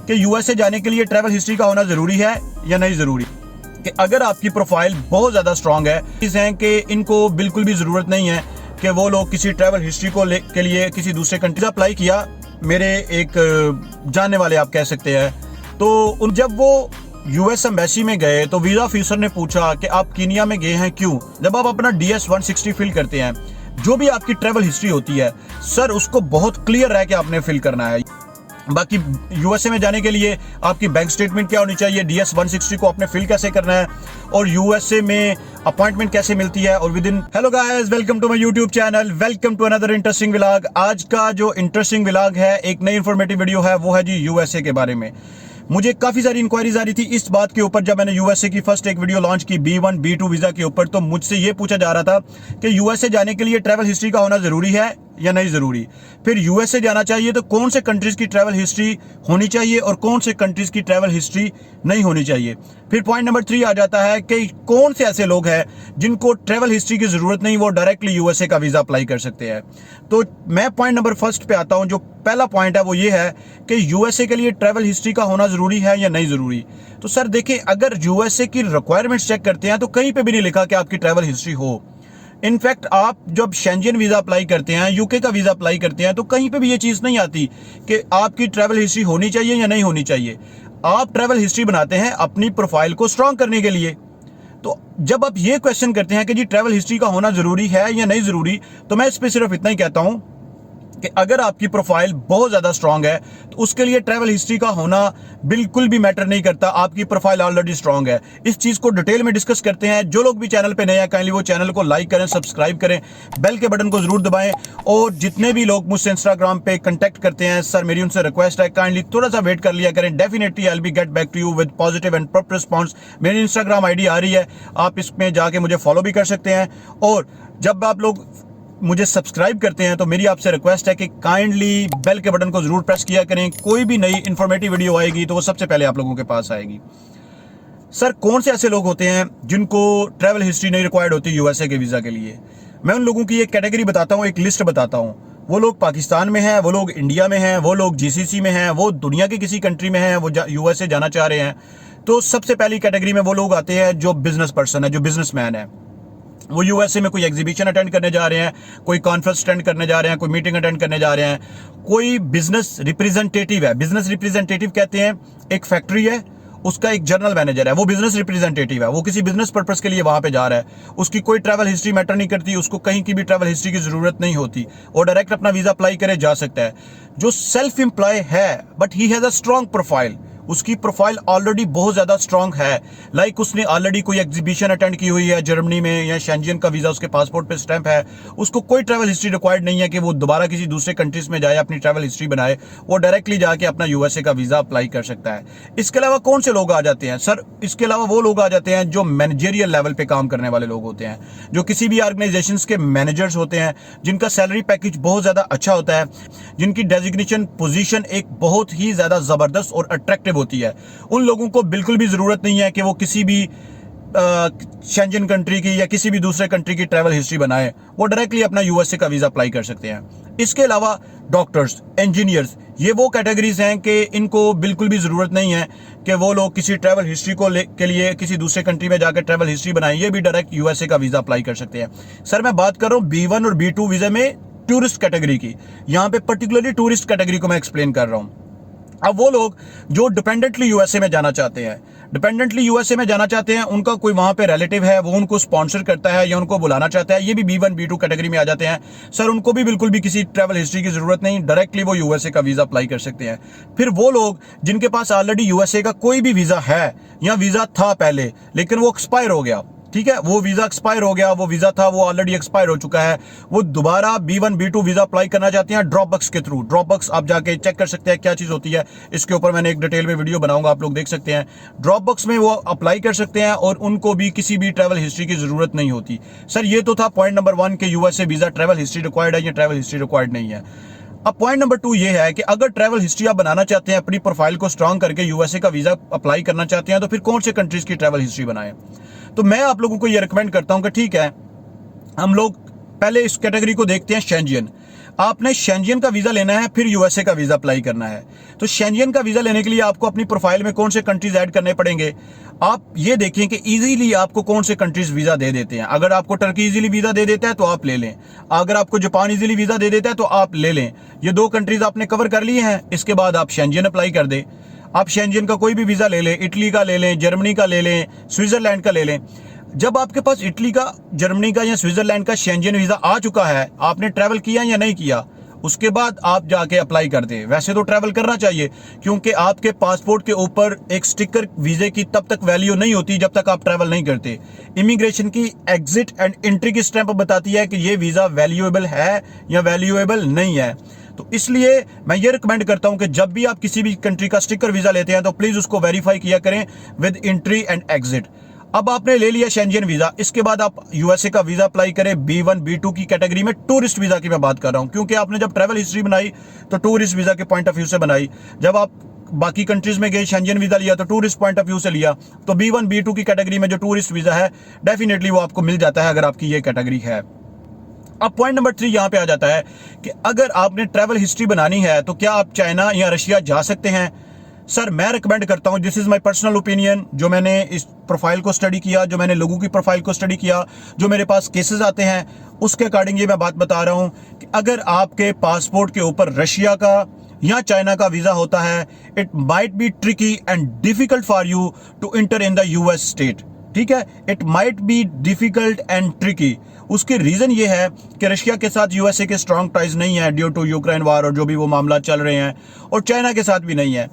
कि यूएसए जाने के लिए ट्रैवल हिस्ट्री का होना जरूरी है या नहीं जरूरी। कि अगर आपकी प्रोफाइल बहुत ज्यादा स्ट्रांग है, हैं कि इनको बिल्कुल भी जरूरत नहीं है कि वो लोग किसी ट्रैवल हिस्ट्री के लिए किसी दूसरे कंट्री अप्लाई किया। मेरे एक जानने वाले आप कह सकते हैं, तो जब वो यूएस एम्बेसी में गए तो वीजा ऑफिसर ने पूछा कि आप कीनिया में गए हैं क्यों। जब आप अपना DS-160 फिल करते हैं, जो भी आपकी ट्रैवल हिस्ट्री होती है सर, उसको बहुत क्लियर है कि आपने फिल करना है। बाकी यूएसए में जाने के लिए आपकी बैंक स्टेटमेंट क्या होनी चाहिए, DS-160 को आपने फिल कैसे करना है, और यूएसए में अपॉइंटमेंट कैसे मिलती है, और within. Hello guys, welcome to my YouTube channel, welcome to another interesting vlog. आज का जो इंटरेस्टिंग व्लॉग है, एक नई इंफॉर्मेटिव वीडियो है, वो है जी यूएसए के बारे में। मुझे काफी सारी इंक्वायरीज आ रही थी इस बात के ऊपर जब मैंने यूएसए की फर्स्ट एक वीडियो लॉन्च की B1 B2 वीजा के ऊपर। तो मुझसे ये पूछा जा रहा था कि यूएसए जाने के लिए ट्रैवल हिस्ट्री का होना जरूरी है या नहीं जरूरी। फिर यूएसए जाना चाहिए तो कौन से कंट्रीज की ट्रैवल हिस्ट्री होनी चाहिए और कौन से कंट्रीज की ट्रैवल हिस्ट्री नहीं होनी चाहिए। फिर पॉइंट नंबर 3 आ जाता है कि कौन से ऐसे लोग हैं जिनको ट्रैवल हिस्ट्री की जरूरत नहीं, वो डायरेक्टली यूएसए का वीजा अप्लाई कर सकते हैं। तो मैं पॉइंट नंबर फर्स्ट पे आता हूं। जो पहला पॉइंट है वो ये है कि यूएसए के लिए ट्रैवल हिस्ट्री का होना जरूरी है या नहीं जरूरी। तो सर देखिए, अगर यूएसए की रिक्वायरमेंट्स चेक करते हैं तो कहीं पे भी नहीं लिखा कि आपकी ट्रैवल हिस्ट्री हो। इनफैक्ट आप जब शेंजन वीजा अप्लाई करते हैं, यूके का वीजा अप्लाई करते हैं, तो कहीं पे भी ये चीज नहीं आती कि आपकी ट्रैवल हिस्ट्री होनी चाहिए या नहीं होनी चाहिए। आप ट्रैवल हिस्ट्री बनाते हैं अपनी प्रोफाइल को स्ट्रांग करने के लिए। तो जब आप ये क्वेश्चन करते हैं कि जी ट्रैवल हिस्ट्री का होना जरूरी है या नहीं जरूरी, तो मैं इस पे सिर्फ इतना ही कहता हूं कि अगर आपकी प्रोफाइल बहुत ज्यादा स्ट्रांग है तो उसके लिए ट्रैवल हिस्ट्री का होना बिल्कुल भी मैटर नहीं करता। आपकी प्रोफाइल ऑलरेडी स्ट्रांग है। इस चीज को डिटेल में डिस्कस करते हैं। जो लोग भी चैनल पे नए हैं, काइंडली वो चैनल को लाइक करें, सब्सक्राइब करें, बेल के बटन को जरूर दबाएं। और जितने भी लोग मुझसे इंस्टाग्राम पे कांटेक्ट करते हैं सर, मेरी उनसे रिक्वेस्ट है, काइंडली थोड़ा सा वेट कर लिया करें। Definitely I will be get back to you with positive and proper response. मेरी इंस्टाग्राम आईडी आ रही है, आप इसमें जाके मुझे फॉलो भी कर सकते हैं। और जब आप लोग मुझे सब्सक्राइब करते हैं तो मेरी आपसे रिक्वेस्ट है कि काइंडली बेल के बटन को जरूर प्रेस किया करें। कोई भी नई इंफॉर्मेटिव वीडियो आएगी तो वो सबसे पहले आप लोगों के पास आएगी। सर कौन से ऐसे लोग होते हैं जिनको ट्रैवल हिस्ट्री नहीं रिक्वायर्ड होती यूएसए के वीजा के लिए? मैं उन लोगों की एक कैटेगरी बताता हूँ, एक लिस्ट बताता हूँ। वो लोग पाकिस्तान में हैं, वो लोग इंडिया में हैं, वो लोग GCC में हैं, वो दुनिया की किसी कंट्री में हैं, वो यूएसए जाना चाह रहे हैं। तो सबसे पहली कैटेगरी में वो लोग आते हैं जो बिजनेस पर्सन है, जो बिजनेसमैन है। वो यूएसए में कोई एग्जीबिशन अटेंड करने जा रहे हैं, कोई कॉन्फ्रेंस अटेंड करने जा रहे हैं, कोई मीटिंग अटेंड करने जा रहे हैं, कोई बिजनेस रिप्रेजेंटेटिव है। बिजनेस रिप्रेजेंटेटिव कहते हैं, एक फैक्ट्री है, उसका एक जनरल मैनेजर है, वो बिजनेस रिप्रेजेंटेटिव है। वो किसी बिजनेस पर्पस के लिए वहां पे जा रहा है, उसकी कोई ट्रैवल हिस्ट्री मैटर नहीं करती, उसको कहीं की भी ट्रैवल हिस्ट्री की जरूरत नहीं होती, और डायरेक्ट अपना वीजा अप्लाई करे जा सकता है। जो सेल्फ एम्प्लॉय है but he has a strong profile, उसकी प्रोफाइल ऑलरेडी बहुत ज्यादा स्ट्रांग है। लाइक उसने ऑलरेडी कोई एग्जीबिशन अटेंड की हुई है जर्मनी में, या शेंजन का वीजा उसके पासपोर्ट पे स्टैंप है, उसको कोई ट्रैवल हिस्ट्री रिक्वायर्ड नहीं है कि वो दोबारा किसी दूसरे कंट्रीज में जाए, अपनी ट्रैवल हिस्ट्री बनाए। वो डायरेक्टली जाके अपना यूएसए का वीजा अप्लाई कर सकता है। इसके अलावा कौन से लोग आ जाते हैं सर? इसके अलावा वो लोग आ जाते हैं जो मैनेजरियल लेवल पे काम करने वाले लोग होते हैं, जो किसी भी ऑर्गेनाइजेशन के मैनेजर्स होते हैं, जिनका सैलरी पैकेज बहुत ज्यादा अच्छा होता है, जिनकी डेजिग्नेशन पोजीशन एक बहुत ही ज्यादा जबरदस्त और अट्रैक्टिव होती है। उन लोगों को बिल्कुल भी जरूरत नहीं है कि वो किसी भी शेंजन कंट्री की या किसी भी दूसरे कंट्री की ट्रैवल हिस्ट्री बनाए। वो डायरेक्टली अपना यूएसए का वीजा अप्लाई कर सकते हैं। इसके अलावा डॉक्टर्स, इंजीनियर्स, ये वो कैटेगरीज हैं कि इनको बिल्कुल भी जरूरत नहीं है कि वो लोग किसी ट्रैवल हिस्ट्री के लिए किसी दूसरे कंट्री में जाकर ट्रैवल हिस्ट्री बनाएं। ये भी डायरेक्ट यूएसए का वीजा अप्लाई कर सकते हैं। सर मैं बात कर रहा हूँ B1 और B2 वीजा में टूरिस्ट कैटेगरी की। यहाँ पे पर्टिकुलरली टूरिस्ट कैटेगरी को मैं एक्सप्लेन कर रहा हूँ। अब वो लोग जो डिपेंडेंटली यूएसए में जाना चाहते हैं, उनका कोई वहां पे रिलेटिव है, वो उनको स्पॉन्सर करता है या उनको बुलाना चाहता है, ये भी B1 B2 कैटेगरी में आ जाते हैं। सर उनको भी बिल्कुल भी किसी ट्रैवल हिस्ट्री की जरूरत नहीं, डायरेक्टली वो यूएसए का वीजा अप्लाई कर सकते हैं। फिर वो लोग जिनके पास ऑलरेडी यूएसए का कोई भी वीजा है या वीजा था पहले लेकिन वो एक्सपायर हो गया, ठीक है, वो वीजा एक्सपायर हो गया, वो वीजा था वो ऑलरेडी एक्सपायर हो चुका है, वो दोबारा B1 B2 वीजा अप्लाई करना चाहते हैं ड्रॉपबॉक्स के थ्रू। ड्रॉपबॉक्स आप जाके चेक कर सकते हैं क्या चीज होती है, इसके ऊपर मैंने एक डिटेल में वीडियो बनाऊंगा, आप लोग देख सकते हैं। ड्रॉपबॉक्स में वो अप्लाई कर सकते हैं और उनको भी किसी भी ट्रैवल हिस्ट्री की जरूरत नहीं होती। सर ये तो था पॉइंट नंबर 1 के USA visa travel history required है या ट्रैवल हिस्ट्री रिक्वायर्ड नहीं है। अब पॉइंट नंबर 2 ये है कि अगर ट्रैवल हिस्ट्री आप बनाना चाहते हैं, अपनी प्रोफाइल को स्ट्रांग करके यूएसए का वीजा अप्लाई करना चाहते हैं, तो फिर कौन से कंट्रीज की ट्रैवल हिस्ट्री बनाएं? तो मैं आप लोगों को ये रिकमेंड करता हूं कि ठीक है, हम लोग पहले इस कैटेगरी को देखते हैं शेंजन। आपने शेंजन का वीजा लेना है, फिर यूएसए का वीजा अप्लाई करना है। तो शेंजन का वीजा लेने के लिए आपको अपनी प्रोफाइल में कौन से कंट्रीज ऐड करने पड़ेंगे, आप ये देखें कि इजीली आपको कौन से कंट्रीज वीजा दे देते हैं। अगर आपको टर्की इजीली वीजा दे देता है तो आप ले लें, अगर आपको जापान इजीली वीजा दे देता है तो आप ले लें। ये 2 कंट्रीज आपने कवर कर लिए हैं, इसके बाद आप शेंजन अप्लाई कर दें। आप शेंजन का कोई भी वीजा ले लें, इटली का ले लें, जर्मनी का ले लें, स्विट्जरलैंड का ले लें। जब आपके पास इटली का, जर्मनी का या स्विट्जरलैंड का शेंजन वीजा आ चुका है, आपने ट्रैवल किया या नहीं किया, उसके बाद आप जाके अप्लाई कर दें। वैसे तो ट्रैवल करना चाहिए, क्योंकि आपके पासपोर्ट के ऊपर एक स्टिकर वीजे की तब तक वैल्यू नहीं होती जब तक आप ट्रैवल नहीं करते। इमिग्रेशन की एग्जिट एंड एंट्री की स्टैंप बताती है कि ये वीजा वैल्यूएबल है या वैल्यूएबल नहीं है। तो इसलिए मैं ये रिकमेंड करता हूं कि जब भी आप किसी भी कंट्री का स्टिकर वीजा लेते हैं तो प्लीज उसको वेरीफाई किया करें विद एंट्री एंड एग्जिट। अब आपने ले लिया शेंजन वीजा, इसके बाद आप यूएसए का वीजा अप्लाई करें B1 B2 की कैटेगरी में। टूरिस्ट वीजा की मैं बात कर रहा हूं, क्योंकि आपने जब ट्रैवल हिस्ट्री बनाई तो टूरिस्ट वीजा के पॉइंट ऑफ व्यू से बनाई। जब आप बाकी कंट्रीज में गए, शेंजन वीजा लिया तो टूरिस्ट पॉइंट ऑफ व्यू से लिया। तो B1 B2 की कैटेगरी में जो टूरिस्ट वीजा है डेफिनेटली वो आपको मिल जाता है अगर आपकी ये कैटेगरी है। अब पॉइंट नंबर 3 यहां पे आ जाता है कि अगर आपने ट्रैवल हिस्ट्री बनानी है तो क्या आप चाइना या रशिया जा सकते हैं। सर मैं रिकमेंड करता हूं, this is my personal opinion, जो मैंने इस प्रोफाइल को स्टडी किया, जो मैंने लोगों की प्रोफाइल को स्टडी किया, जो मेरे पास केसेस आते हैं, उसके अकॉर्डिंग ये मैं बात बता रहा हूं कि अगर आपके पासपोर्ट के ऊपर रशिया का या चाइना का वीजा होता है, it might be tricky and difficult for you to enter in the US state. ठीक है, it might be difficult and tricky. उसके रीजन ये है कि रशिया के साथ यूएसए के स्ट्रॉन्ग टाइज नहीं है ड्यू टू यूक्रेन वार और जो भी वो मामला चल रहे हैं, और चाइना के साथ भी नहीं है।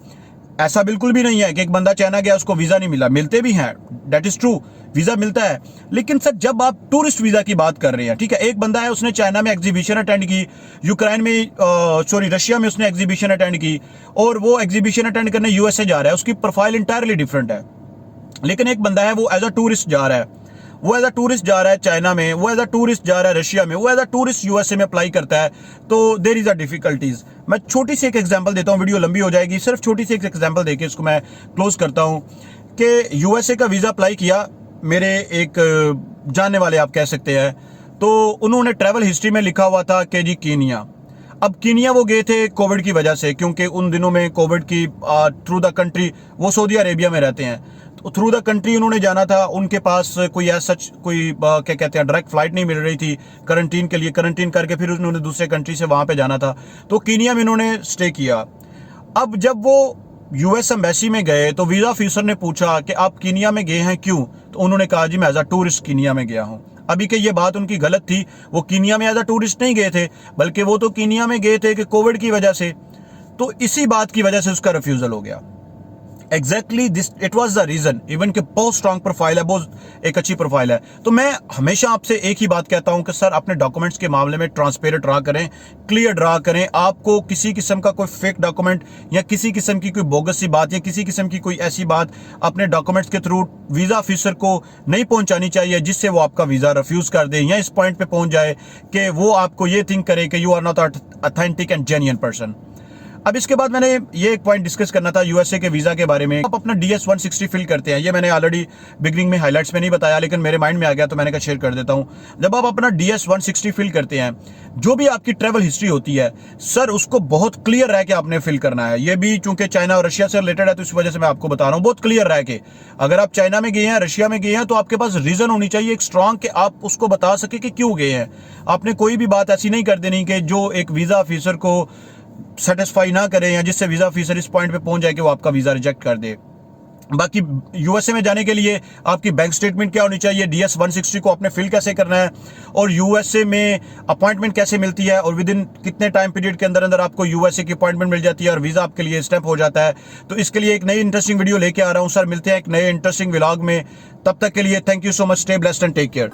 ऐसा बिल्कुल भी नहीं है कि एक बंदा चाइना गया उसको वीजा नहीं मिला, मिलते भी हैं, दैट इज ट्रू, वीजा मिलता है। लेकिन सर जब आप टूरिस्ट वीजा की बात कर रहे हैं, ठीक है, एक बंदा है उसने चाइना में एग्जीबिशन अटेंड की, यूक्रेन में रशिया में उसने एग्जीबिशन अटेंड की, और वो एग्जीबिशन अटेंड करने यूएसए जा रहा है, उसकी प्रोफाइल इंटायरली डिफरेंट है। लेकिन एक बंदा है वो एज अ टूरिस्ट जा रहा है, वो एज अ टूरिस्ट जा रहा है चाइना में, वो एज अ टूरिस्ट जा रहा है रशिया में, वो एज अ टूरिस्ट यूएसए में अप्लाई करता है, तो देयर इज अ डिफिकल्टीज। मैं छोटी सी एक एग्जांपल देता हूं, वीडियो लंबी हो जाएगी, सिर्फ छोटी सी एक एग्जांपल देके इसको मैं क्लोज करता हूं कि यूएसए का वीजा अप्लाई किया मेरे एक जानने वाले आप कह सकते हैं, तो उन्होंने ट्रैवल हिस्ट्री में लिखा हुआ था कि जी कीनिया। अब कीनिया वो गए थे कोविड की वजह से, क्योंकि उन दिनों में कोविड की थ्रू द कंट्री, वो सऊदी अरेबिया में रहते हैं, तो थ्रू द कंट्री उन्होंने जाना था, उनके पास कोई ऐसा कोई क्या कहते हैं डायरेक्ट फ्लाइट नहीं मिल रही थी करंटीन के लिए, करंटीन करके फिर उन्होंने दूसरे कंट्री से वहां पे जाना था, तो कीनिया में उन्होंने स्टे किया। अब जब वो यूएस एम्बेसी में गए तो वीजा ऑफिसर ने पूछा कि आप कीनिया में गए हैं क्यों, तो उन्होंने कहा जी मैं एज अ टूरिस्ट कीनिया में गया हूं। अभी के ये बात उनकी गलत थी, वो कीनिया में एज अ टूरिस्ट नहीं गए थे, बल्कि वो तो कीनिया में गए थे कि कोविड की वजह से, तो इसी बात की वजह से उसका रिफ्यूजल हो गया। Exactly this it was the reason, even कि बहुत स्ट्रांग प्रोफाइल है, बहुत एक अच्छी प्रोफाइल है। तो मैं हमेशा आपसे एक ही बात कहता हूं कि सर अपने डॉक्यूमेंट्स के मामले में ट्रांसपेरेंट रहा करें, क्लियर रहा करें। आपको किसी किस्म का कोई फेक डॉक्यूमेंट या किसी किस्म की कोई बोगस सी बात या किसी किस्म की कोई ऐसी बात अपने डॉक्यूमेंट्स के थ्रू वीजा ऑफिसर को नहीं पहुंचानी चाहिए जिससे वो आपका वीजा रिफ्यूज कर दे, या इस पॉइंट पे पहुंच जाए कि वो आपको ये थिंक करे कि you are not authentic and genuine person. अब इसके बाद मैंने ये एक पॉइंट डिस्कस करना था यूएसए के वीजा के बारे में। आप अपना DS 160 फिल करते हैं, ये मैंने ऑलरेडी बिगनिंग में हाइलाइट्स में नहीं बताया, लेकिन मेरे माइंड में आ गया तो मैंने कहा शेयर कर देता हूं। जब आप अपना DS 160 फिल करते हैं, जो भी आपकी ट्रैवल हिस्ट्री होती है सर उसको बहुत क्लियर रह के आपने फिल करना है। ये भी चूंकि चाइना और रशिया से रिलेटेड है तो इस वजह से मैं आपको बता रहा हूँ, बहुत क्लियर रह के। अगर आप चाइना में गए हैं, रशिया में गए हैं, तो आपके पास रीजन होनी चाहिए एक स्ट्रांग कि आप उसको बता सके कि क्यों गए हैं। आपने कोई भी बात ऐसी नहीं कर देनी कि जो एक वीजा ऑफिसर को सेटिस्फाई ना करे या जिससे वीजा ऑफिसर इस पॉइंट पे पहुंच जाए कि वो आपका वीजा रिजेक्ट कर दे। बाकी यूएसए में जाने के लिए आपकी बैंक स्टेटमेंट क्या होनी चाहिए, DS 160 को आपने फिल कैसे करना है, और यूएसए में अपॉइंटमेंट कैसे मिलती है, और विद इन कितने टाइम पीरियड के अंदर अंदर आपको यूएसए की अपॉइंटमेंट मिल जाती है और वीजा आपके लिए स्टैंप हो जाता है। तो इसके लिए एक नई इंटरेस्टिंग वीडियो लेके आ रहा हूं सर। मिलते हैं एक नए इंटरेस्टिंग व्लॉग में, तब तक के लिए thank you so much, stay blessed and take care.